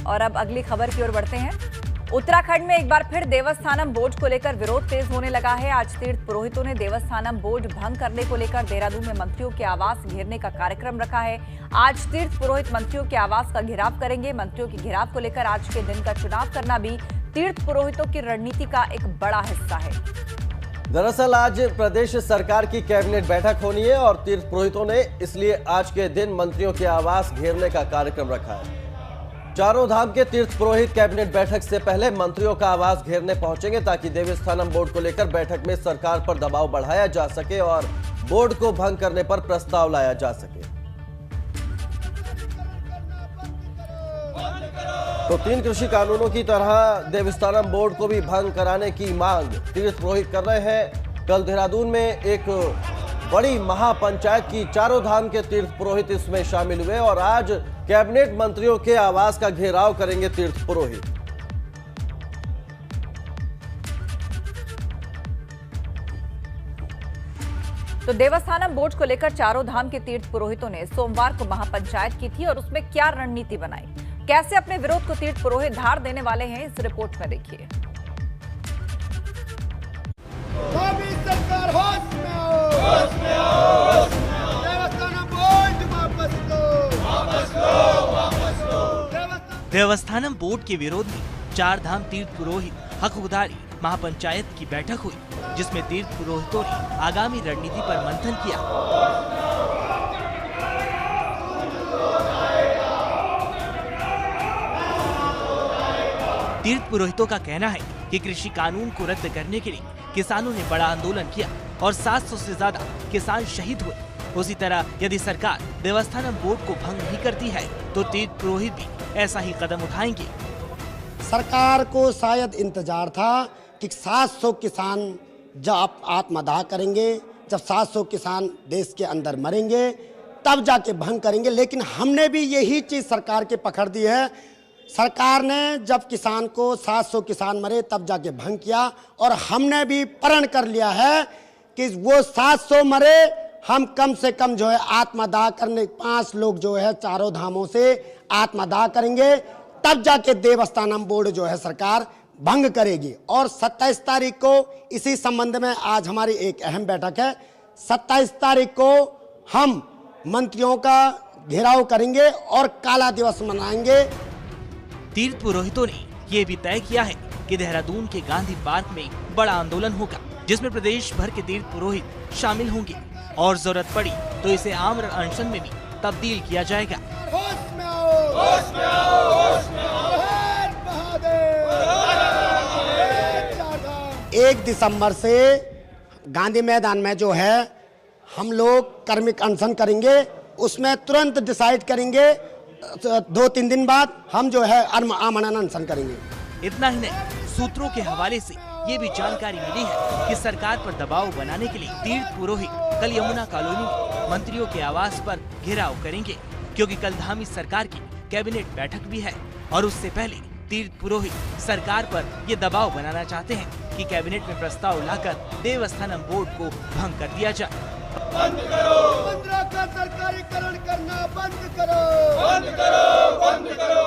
और अब अगली खबर की ओर बढ़ते हैं। उत्तराखंड में एक बार फिर देवस्थानम बोर्ड को लेकर विरोध तेज होने लगा है। आज तीर्थ पुरोहितों ने देवस्थानम बोर्ड भंग करने को लेकर देहरादून में मंत्रियों के आवास घेरने का कार्यक्रम रखा है। आज तीर्थ पुरोहित मंत्रियों के आवास का घेराव करेंगे। मंत्रियों के घेराव को लेकर आज के दिन का चुनाव करना भी तीर्थ पुरोहितों की रणनीति का एक बड़ा हिस्सा है। दरअसल आज प्रदेश सरकार की कैबिनेट बैठक होनी है और तीर्थ पुरोहितों ने इसलिए आज के दिन मंत्रियों के आवास घेरने का कार्यक्रम रखा है। चारों धाम के तीर्थ पुरोहित कैबिनेट बैठक से पहले मंत्रियों का आवास घेरने पहुंचेंगे ताकि देवस्थानम बोर्ड को लेकर बैठक में सरकार पर दबाव बढ़ाया जा सके और बोर्ड को भंग करने पर प्रस्ताव लाया जा सके। तो 3 कृषि कानूनों की तरह देवस्थानम बोर्ड को भी भंग कराने की मांग तीर्थ पुरोहित कर रहे हैं। कल देहरादून में एक बड़ी महापंचायत की चारों धाम के तीर्थ पुरोहित इसमें शामिल हुए और आज कैबिनेट मंत्रियों के आवास का घेराव करेंगे तीर्थ पुरोहित। तो देवस्थानम बोर्ड को लेकर चारों धाम के तीर्थ पुरोहितों ने सोमवार को महापंचायत की थी और उसमें क्या रणनीति बनाई, कैसे अपने विरोध को तीर्थ पुरोहित धार देने वाले हैं, इस रिपोर्ट में देखिए। सरकार होश में आओ। देवस्थानम बोर्ड वापस लो। देवस्थानम बोर्ड के विरोध में चार धाम तीर्थ पुरोहित हकदारी महापंचायत की बैठक हुई, जिसमें तीर्थ पुरोहितों ने आगामी रणनीति पर मंथन किया। तीर्थ पुरोहितों का कहना है कि कृषि कानून को रद्द करने के लिए किसानों ने बड़ा आंदोलन किया और 700 से ज्यादा किसान शहीद हुए। उसी तरह यदि सरकार देवस्थानम बोर्ड को भंग नहीं करती है तो तीर्थ पुरोहित भी ऐसा ही कदम उठाएंगे। सरकार को शायद इंतजार था कि 700 किसान जब आत्मदाह करेंगे, जब 700 किसान देश के अंदर मरेंगे तब जाके भंग करेंगे, लेकिन हमने भी यही चीज सरकार के पकड़ दी है। सरकार ने जब किसान को 700 किसान मरे तब जाके भंग किया और हमने भी प्रण कर लिया है कि वो 700 मरे, हम कम से कम जो है आत्मदाह करने 5 लोग जो है चारों धामों से आत्मदाह करेंगे, तब जाके देवस्थानम बोर्ड जो है सरकार भंग करेगी। और 27 तारीख को इसी संबंध में आज हमारी एक अहम बैठक है। 27 तारीख को हम मंत्रियों का घेराव करेंगे और काला दिवस मनाएंगे। तीर्थ पुरोहितों ने ये भी तय किया है कि देहरादून के गांधी पार्क में बड़ा आंदोलन होगा, जिसमें प्रदेश भर के तीर्थ पुरोहित शामिल होंगे और जरूरत पड़ी तो इसे आमरण अनशन में भी तब्दील किया जाएगा। 1 दिसंबर से गांधी मैदान में जो है हम लोग कर्मिक अनशन करेंगे, उसमें तुरंत डिसाइड करेंगे 2-3 दिन बाद हम जो है आमरण अनशन करेंगे। इतना ही नहीं, सूत्रों के हवाले से ये भी जानकारी मिली है कि सरकार पर दबाव बनाने के लिए तीर्थ पुरोहित कल यमुना कॉलोनी में मंत्रियों के आवास पर घेराव करेंगे, क्योंकि कल धामी सरकार की कैबिनेट बैठक भी है और उससे पहले तीर्थ पुरोहित सरकार पर ये दबाव बनाना चाहते हैं कि कैबिनेट में प्रस्ताव लाकर देवस्थानम बोर्ड को भंग कर दिया जाए। बंद करो, मंत्रियों का सरकारीकरण करना बंद करो, बंद करो, बंद करो।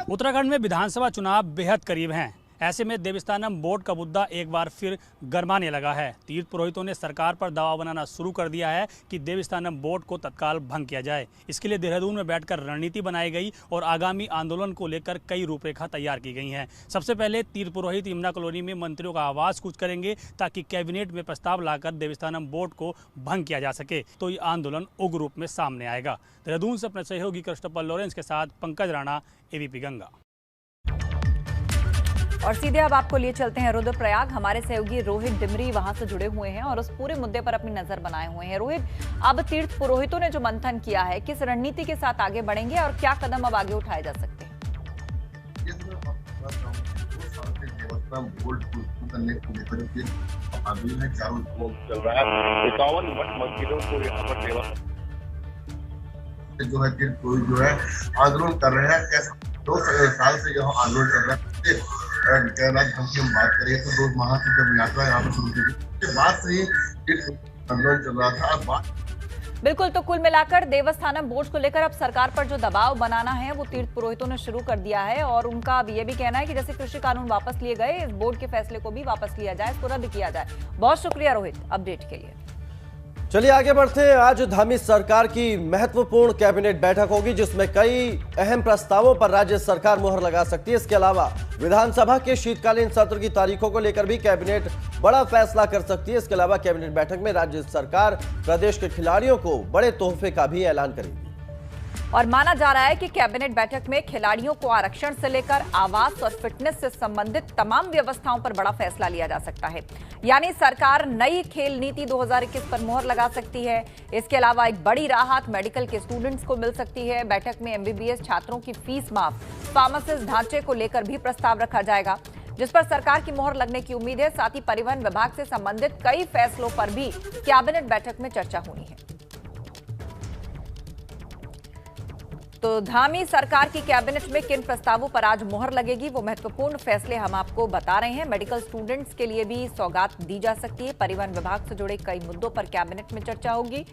उत्तराखंड में विधानसभा चुनाव बेहद करीब हैं। ऐसे में देवस्थानम बोर्ड का मुद्दा एक बार फिर गरमाने लगा है। तीर्थ पुरोहितों ने सरकार पर दबाव बनाना शुरू कर दिया है कि देवस्थानम बोर्ड को तत्काल भंग किया जाए। इसके लिए देहरादून में बैठकर रणनीति बनाई गई और आगामी आंदोलन को लेकर कई रूपरेखा तैयार की गई हैं। सबसे पहले तीर्थ पुरोहित यमुना कॉलोनी में मंत्रियों का आवास कूच करेंगे ताकि कैबिनेट में प्रस्ताव लाकर देवस्थानम बोर्ड को भंग किया जा सके, तो ये आंदोलन उग्र रूप में सामने आएगा। देहरादून से अपने सहयोगी क्रिस्टोफर लॉरेंस के साथ पंकज राणा, एबीपी गंगा। और सीधे अब आपको लिए चलते हैं रुद्रप्रयाग। हमारे सहयोगी रोहित डिमरी वहां से जुड़े हुए हैं और उस पूरे मुद्दे पर अपनी नजर बनाए हुए हैं। रोहित, अब तीर्थ पुरोहितों ने जो मंथन किया है, किस रणनीति के साथ आगे बढ़ेंगे और क्या कदम अब आगे उठाए जा सकते हैं? जो है तीर्थ पुरोहित जो है आंदोलन कर रहे हैं। 2 साल से यह आंदोलन कर रहे हैं। हम बात करें तो 2 माह की जब यात्रा यहाँ पर शुरू की, उसके बाद से ही आंदोलन चल रहा था। बिल्कुल, तो कुल मिलाकर देवस्थानम बोर्ड को लेकर अब सरकार पर जो दबाव बनाना है वो तीर्थ पुरोहितों ने शुरू कर दिया है और उनका अब ये भी कहना है कि जैसे कृषि कानून वापस लिए गए, इस बोर्ड के फैसले को भी वापस लिया जाए, इसको रद्द किया जाए। बहुत शुक्रिया रोहित अपडेट के लिए। चलिए आगे बढ़ते हैं। आज धामी सरकार की महत्वपूर्ण कैबिनेट बैठक होगी जिसमें कई अहम प्रस्तावों पर राज्य सरकार मुहर लगा सकती है। इसके अलावा विधानसभा के शीतकालीन सत्र की तारीखों को लेकर भी कैबिनेट बड़ा फैसला कर सकती है। इसके अलावा कैबिनेट बैठक में राज्य सरकार प्रदेश के खिलाड़ियों को बड़े तोहफे का भी ऐलान करेगी और माना जा रहा है कि कैबिनेट बैठक में खिलाड़ियों को आरक्षण से लेकर आवास और फिटनेस से संबंधित तमाम व्यवस्थाओं पर बड़ा फैसला लिया जा सकता है। यानी सरकार नई खेल नीति 2021 पर मुहर लगा सकती है। इसके अलावा एक बड़ी राहत मेडिकल के स्टूडेंट्स को मिल सकती है। बैठक में एमबीबीएस छात्रों की फीस माफ, फार्मासिस्ट ढांचे को लेकर भी प्रस्ताव रखा जाएगा जिस पर सरकार की मुहर लगने की उम्मीद है। साथ ही परिवहन विभाग से संबंधित कई फैसलों पर भी कैबिनेट बैठक में चर्चा होनी है। तो धामी सरकार की कैबिनेट में किन प्रस्तावों पर आज मुहर लगेगी वो महत्वपूर्ण फैसले हम आपको बता रहे हैं। मेडिकल स्टूडेंट्स के लिए भी सौगात दी जा सकती है। परिवहन विभाग से जुड़े कई मुद्दों पर कैबिनेट में चर्चा होगी।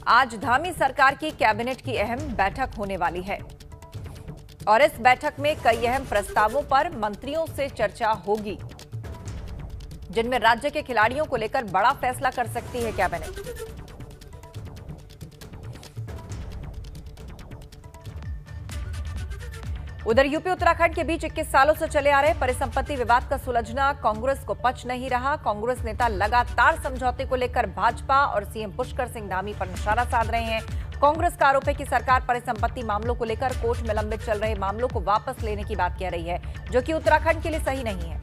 आज धामी सरकार की कैबिनेट की अहम बैठक होने वाली है और इस बैठक में कई अहम प्रस्तावों पर मंत्रियों से चर्चा होगी जिनमें राज्य के खिलाड़ियों को लेकर बड़ा फैसला कर सकती है कैबिनेट। उधर यूपी उत्तराखंड के बीच 21 सालों से चले आ रहे परिसंपत्ति विवाद का सुलझना कांग्रेस को पच नहीं रहा। कांग्रेस नेता लगातार समझौते को लेकर भाजपा और सीएम पुष्कर सिंह धामी पर निशाना साध रहे हैं। कांग्रेस का आरोप है कि सरकार परिसंपत्ति मामलों को लेकर कोर्ट में लंबित चल रहे मामलों को वापस लेने की बात कह रही है जो कि उत्तराखंड के लिए सही नहीं है।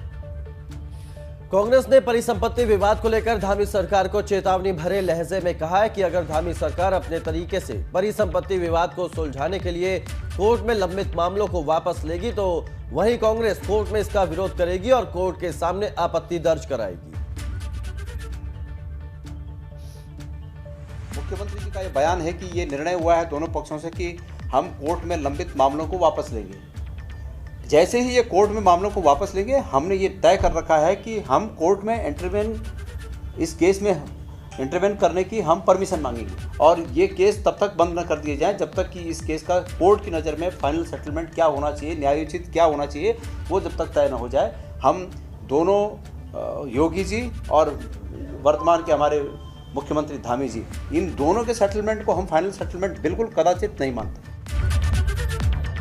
कांग्रेस ने परिसंपत्ति विवाद को लेकर धामी सरकार को चेतावनी भरे लहजे में कहा है कि अगर धामी सरकार अपने तरीके से परिसंपत्ति विवाद को सुलझाने के लिए कोर्ट में लंबित मामलों को वापस लेगी तो वहीं कांग्रेस कोर्ट में इसका विरोध करेगी और कोर्ट के सामने आपत्ति दर्ज कराएगी। मुख्यमंत्री जी का ये बयान है कि ये निर्णय हुआ है दोनों पक्षों से कि हम कोर्ट में लंबित मामलों को वापस लेंगे। जैसे ही ये कोर्ट में मामलों को वापस लेंगे हमने ये तय कर रखा है कि हम कोर्ट में इस केस में इंटरवेन करने की हम परमिशन मांगेंगे और ये केस तब तक बंद न कर दिए जाए जब तक कि इस केस का कोर्ट की नज़र में फाइनल सेटलमेंट क्या होना चाहिए, न्यायोचित क्या होना चाहिए, वो जब तक तय न हो जाए। हम दोनों योगी जी और वर्तमान के हमारे मुख्यमंत्री धामी जी, इन दोनों के सेटलमेंट को हम फाइनल सेटलमेंट बिल्कुल कदाचित नहीं मानते।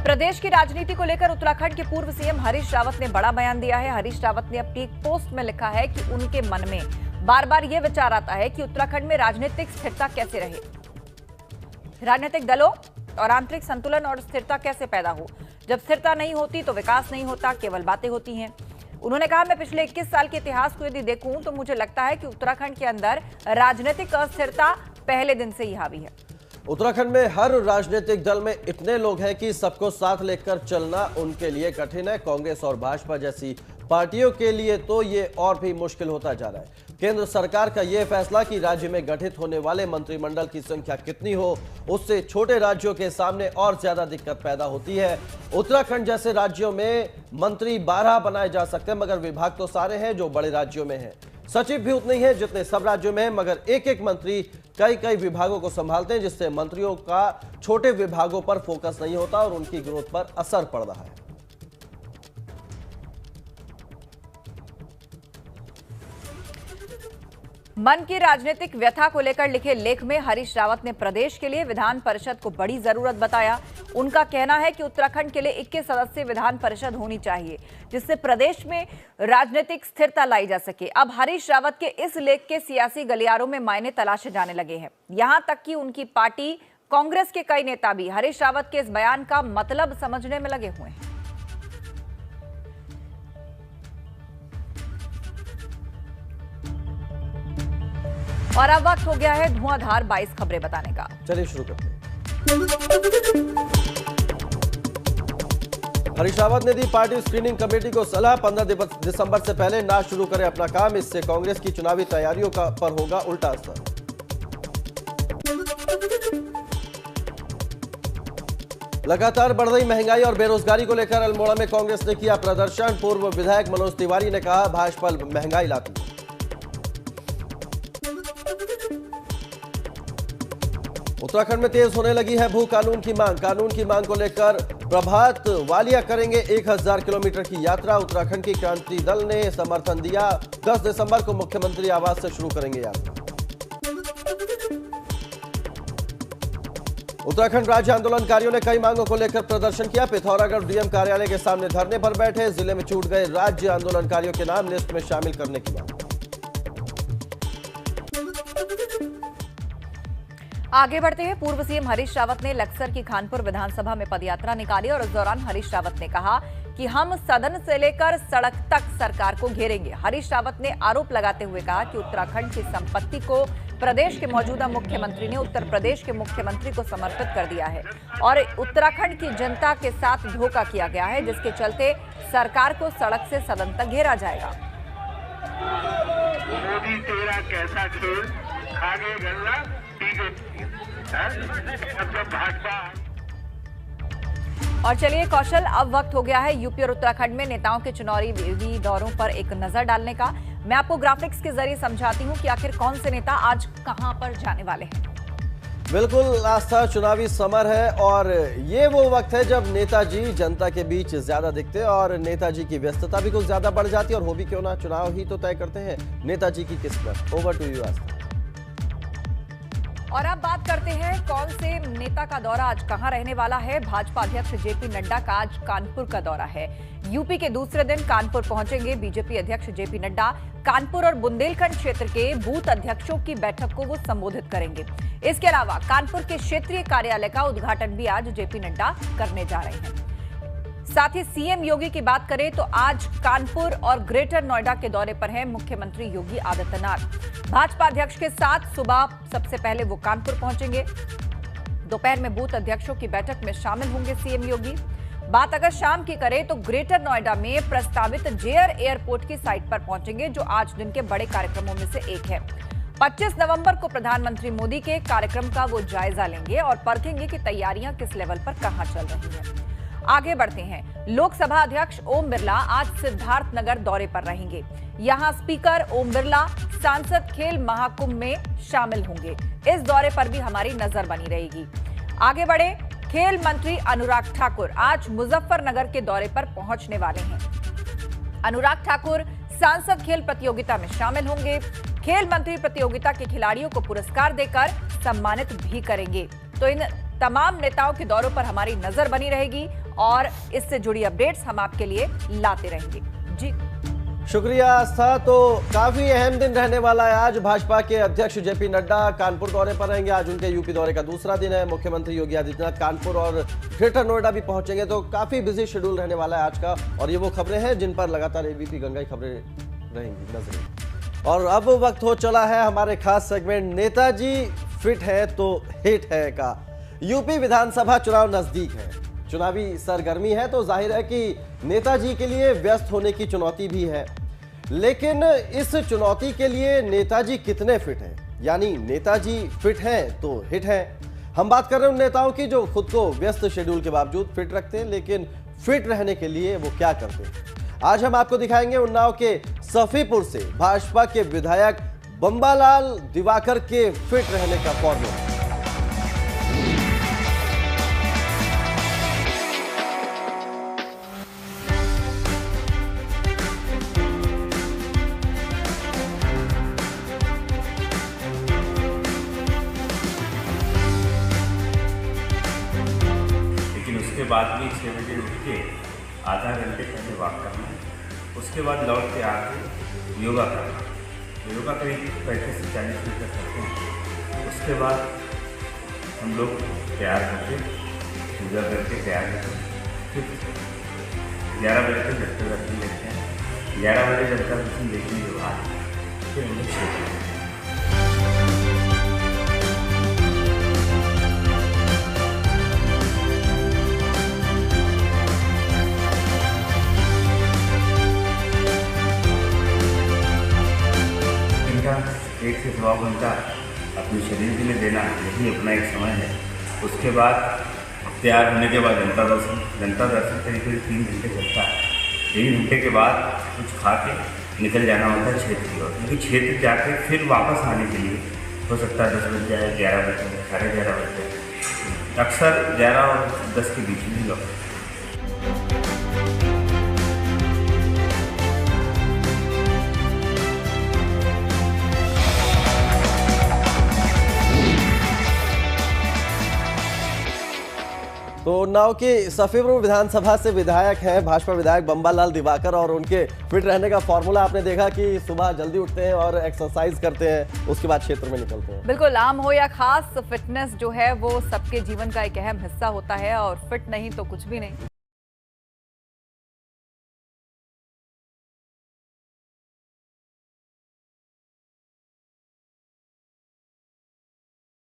प्रदेश की राजनीति को लेकर उत्तराखंड के पूर्व सीएम हरीश रावत ने बड़ा बयान दिया है। हरीश रावत ने अपनी एक पोस्ट में लिखा है कि उनके मन में बार बार यह विचार आता है कि उत्तराखंड में राजनीतिक स्थिरता कैसे रहे, राजनीतिक दलों और आंतरिक संतुलन और स्थिरता कैसे पैदा हो। जब स्थिरता नहीं होती तो विकास नहीं होता, केवल बातें होती हैं। उन्होंने कहा, मैं पिछले 21 साल के इतिहास को यदि देखूं तो मुझे लगता है कि उत्तराखंड के अंदर राजनीतिक अस्थिरता पहले दिन से ही हावी है। उत्तराखंड में हर राजनीतिक दल में इतने लोग हैं कि सबको साथ लेकर चलना उनके लिए कठिन है। कांग्रेस और भाजपा जैसी पार्टियों के लिए तो ये और भी मुश्किल होता जा रहा है। केंद्र सरकार का यह फैसला कि राज्य में गठित होने वाले मंत्रिमंडल की संख्या कितनी हो, उससे छोटे राज्यों के सामने और ज्यादा दिक्कत पैदा होती है। उत्तराखंड जैसे राज्यों में मंत्री 12 बनाए जा सकते हैं मगर विभाग तो सारे हैं जो बड़े राज्यों में हैं। सचिव भी उतने ही हैं जितने सब राज्यों में हैं मगर एक एक मंत्री कई कई विभागों को संभालते हैं जिससे मंत्रियों का छोटे विभागों पर फोकस नहीं होता और उनकी ग्रोथ पर असर पड़ रहा है। मन की राजनीतिक व्यथा को लेकर लिखे लेख में हरीश रावत ने प्रदेश के लिए विधान परिषद को बड़ी जरूरत बताया। उनका कहना है कि उत्तराखंड के लिए 21 सदस्यीय विधान परिषद होनी चाहिए जिससे प्रदेश में राजनीतिक स्थिरता लाई जा सके। अब हरीश रावत के इस लेख के सियासी गलियारों में मायने तलाशे जाने लगे हैं। यहां तक कि उनकी पार्टी कांग्रेस के कई नेता भी हरीश रावत के इस बयान का मतलब समझने में लगे हुए हैं। और अब वक्त हो गया है धुआंधार 22 खबरें बताने का। चलिए शुरू करते हैं। हरीश रावत ने दी पार्टी स्क्रीनिंग कमेटी को सलाह, 15 दिसंबर से पहले ना शुरू करें अपना काम, इससे कांग्रेस की चुनावी तैयारियों पर होगा उल्टा असर। लगातार बढ़ रही महंगाई और बेरोजगारी को लेकर अल्मोड़ा में कांग्रेस ने किया प्रदर्शन। पूर्व विधायक मनोज तिवारी ने कहा, भाजपा महंगाई लाती है। उत्तराखंड में तेज होने लगी है भू कानून की मांग। कानून की मांग को लेकर प्रभात वालिया करेंगे 1000 किलोमीटर की यात्रा। उत्तराखंड की क्रांति दल ने समर्थन दिया। 10 दिसंबर को मुख्यमंत्री आवास से शुरू करेंगे यात्रा। उत्तराखंड राज्य आंदोलनकारियों ने कई मांगों को लेकर प्रदर्शन किया। पिथौरागढ़ डीएम कार्यालय के सामने धरने पर बैठे। जिले में छूट गए राज्य आंदोलनकारियों के नाम लिस्ट में शामिल करने की मांग। आगे बढ़ते हैं। पूर्व सीएम हरीश रावत ने लक्सर की खानपुर विधानसभा में पदयात्रा निकाली और इस दौरान हरीश रावत ने कहा कि हम सदन से लेकर सड़क तक सरकार को घेरेंगे। हरीश रावत ने आरोप लगाते हुए कहा कि उत्तराखंड की संपत्ति को प्रदेश के मौजूदा मुख्यमंत्री ने उत्तर प्रदेश के मुख्यमंत्री को समर्पित कर दिया है और उत्तराखंड की जनता के साथ धोखा किया गया है, जिसके चलते सरकार को सड़क से सदन तक घेरा जाएगा। मोदी तेरा कैसा खेल आगे गल्ला भाजपा। और चलिए कौशल, अब वक्त हो गया है यूपी और उत्तराखंड में नेताओं के चुनावी दौरों पर एक नजर डालने का। मैं आपको ग्राफिक्स के जरिए समझाती हूं कि आखिर कौन से नेता आज कहां पर जाने वाले हैं। बिल्कुल आस्था, चुनावी समर है और ये वो वक्त है जब नेताजी जनता के बीच ज्यादा दिखते हैं और नेताजी की व्यस्तता भी कुछ ज्यादा बढ़ जाती है। और हो भी क्यों ना, चुनाव ही तो तय करते हैं नेताजी की किस्मत। ओवर टू यू आस्था। और अब बात करते हैं कौन से नेता का दौरा आज कहां रहने वाला है। भाजपा अध्यक्ष जेपी नड्डा का आज कानपुर का दौरा है। यूपी के दूसरे दिन कानपुर पहुंचेंगे बीजेपी अध्यक्ष जेपी नड्डा। कानपुर और बुंदेलखंड क्षेत्र के बूथ अध्यक्षों की बैठक को वो संबोधित करेंगे। इसके अलावा कानपुर के क्षेत्रीय कार्यालय का उद्घाटन भी आज जेपी नड्डा करने जा रहे हैं। साथ ही सीएम योगी की बात करें तो आज कानपुर और ग्रेटर नोएडा के दौरे पर हैं मुख्यमंत्री योगी आदित्यनाथ। भाजपा अध्यक्ष के साथ सुबह सबसे पहले वो कानपुर पहुंचेंगे। दोपहर में बूथ अध्यक्षों की बैठक में शामिल होंगे सीएम योगी। बात अगर शाम की करें तो ग्रेटर नोएडा में प्रस्तावित जेयर एयरपोर्ट की साइट पर पहुंचेंगे, जो आज दिन के बड़े कार्यक्रमों में से एक है। 25 नवंबर को प्रधानमंत्री मोदी के कार्यक्रम का वो जायजा लेंगे और परखेंगे कि तैयारियां किस लेवल पर कहां चल रही हैं। आगे बढ़ते हैं। लोकसभा अध्यक्ष ओम बिरला आज सिद्धार्थनगर दौरे पर रहेंगे। यहां स्पीकर ओम बिरला सांसद खेल महाकुंभ में शामिल होंगे। इस दौरे पर भी हमारी नजर बनी रहेगी। आगे बढ़े। खेल मंत्री अनुराग ठाकुर आज मुजफ्फरनगर के दौरे पर पहुंचने वाले हैं। अनुराग ठाकुर सांसद खेल प्रतियोगिता में शामिल होंगे। खेल मंत्री प्रतियोगिता के खिलाड़ियों को पुरस्कार देकर सम्मानित भी करेंगे। तो इन तमाम नेताओं के दौरों पर हमारी नजर बनी रहेगी और इससे जुड़ी अपडेट्स हम आपके लिए लाते रहेंगे। जी शुक्रिया आस्था। तो काफी अहम दिन रहने वाला है आज। भाजपा के अध्यक्ष जेपी नड्डा कानपुर दौरे पर रहेंगे। आज उनके यूपी दौरे का दूसरा दिन है। मुख्यमंत्री योगी आदित्यनाथ कानपुर और ग्रेटर नोएडा भी पहुंचेंगे। तो काफी बिजी शेड्यूल रहने वाला है आज का और ये वो खबरें हैं जिन पर लगातार एबीपी गंगा की खबरें रहेंगी नजरें। और अब वक्त हो चला है हमारे खास सेगमेंट नेताजी फिट है तो हिट है का। यूपी विधानसभा चुनाव नजदीक है, चुनावी सरगर्मी है, तो जाहिर है कि नेताजी के लिए व्यस्त होने की चुनौती भी है। लेकिन इस चुनौती के लिए नेताजी कितने फिट हैं, यानी नेताजी फिट हैं तो हिट है। हम बात कर रहे हैं उन नेताओं की जो खुद को व्यस्त शेड्यूल के बावजूद फिट रखते हैं, लेकिन फिट रहने के लिए वो क्या करते हैं। आज हम आपको दिखाएंगे उन्नाव के सफीपुर से भाजपा के विधायक बंबालाल दिवाकर के फिट रहने का फॉर्मूला। उसके बाद भी 6 बजे उठ के आधा घंटे पहले वॉक करना, उसके बाद लौट के आके योगा करना। योगा करीब 35 से 40 मिनट तक करते हैं। उसके बाद हम लोग तैयार करके पूजा करके तैयार करके फिर 11 बजे तक जब तक दर्शन देखते हैं। 11 बजे जब तक दर्शन देखने के बाद फिर हम लोग शुरू करते हैं। एक से 1.5 घंटा अपने शरीर के लिए देना, यही अपना एक समय है। उसके बाद तैयार होने के बाद जनता दर्शन करीब 3 घंटे चलता है। 3 घंटे के बाद कुछ खा के निकल जाना होता है क्षेत्र की ओर, क्योंकि क्षेत्र जाके फिर वापस आने के लिए हो सकता है 10 बज जाए, 11 बज जाए, 11:30 बज जाए, अक्सर 11 और 10 के बीच में ही लौटते हैं। तो उन्नाव की सफीपुर विधानसभा से विधायक हैं भाजपा विधायक बम्बालाल दिवाकर, और उनके फिट रहने का फॉर्मूला आपने देखा कि सुबह जल्दी उठते हैं और एक्सरसाइज करते हैं, उसके बाद क्षेत्र में निकलते हैं। बिल्कुल, आम हो या खास, फिटनेस जो है वो सबके जीवन का एक अहम हिस्सा होता है और फिट नहीं तो कुछ भी नहीं।